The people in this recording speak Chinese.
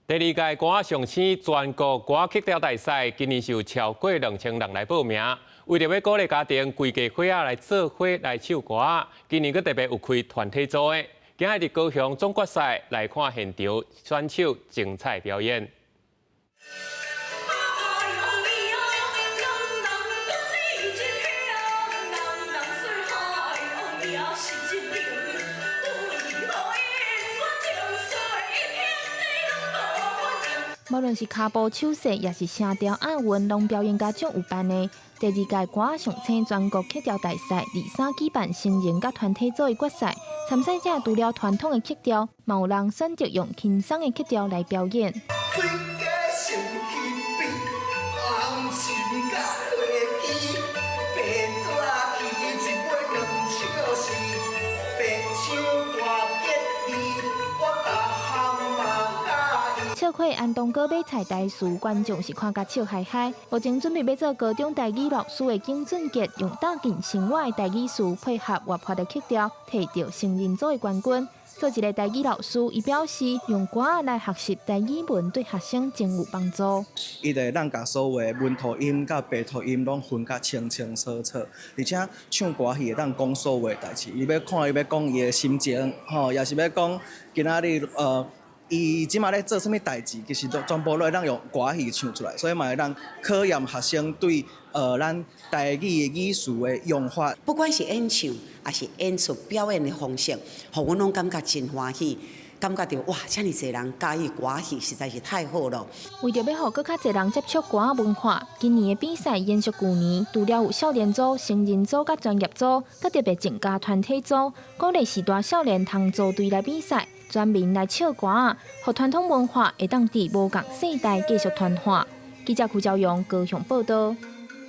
第二届歌仔上星全国歌曲调大赛，今年是有超过2000人来报名。为着要鼓励家庭规家伙仔来做伙来唱歌，今年佫特别有开团体组的。今日伫高雄总决赛来看现场选手精彩表演。 无论是脚步、手势，也是声调、押韵，拢表演甲足有办的。第二届歌仔上星全国曲调大赛第三举办新人甲团体组的决赛，参赛者除了传统的曲调，嘛有人选择用轻松的曲调来表演。 笑会安东哥买菜大师，观众是看甲笑嗨嗨。目前准备要做高中台语老师的景俊杰，用带劲生活的台语词配合活泼的曲调，摕到成人组的冠军。做一个台语老师，伊表示用歌仔来学习台语文对学生真有帮助。伊会让甲所有的文吐音甲白吐音拢分甲清清楚楚，而且唱歌戏会当讲所有的代志。伊要看，伊要讲伊的心情，也是要讲今仔日伊即马咧做啥物代志，其实都全部都会当用歌戏唱出来，所以嘛会当考验学生对咱台语的语词的用法。不管是演唱还是演出表演的方式，互阮拢感觉真欢喜，感觉到哇，遮尔侪人介意歌戏，实在是太好了。为着要互更较侪人接触歌仔文化，今年的比赛延续旧年，除了有少年组、成人组甲专业组，佮特别增加团体组，鼓励时大少年通组队来比赛。 全民来唱歌仔，互传统文化会当伫无共世代继续传化。记者邱朝阳高雄报道。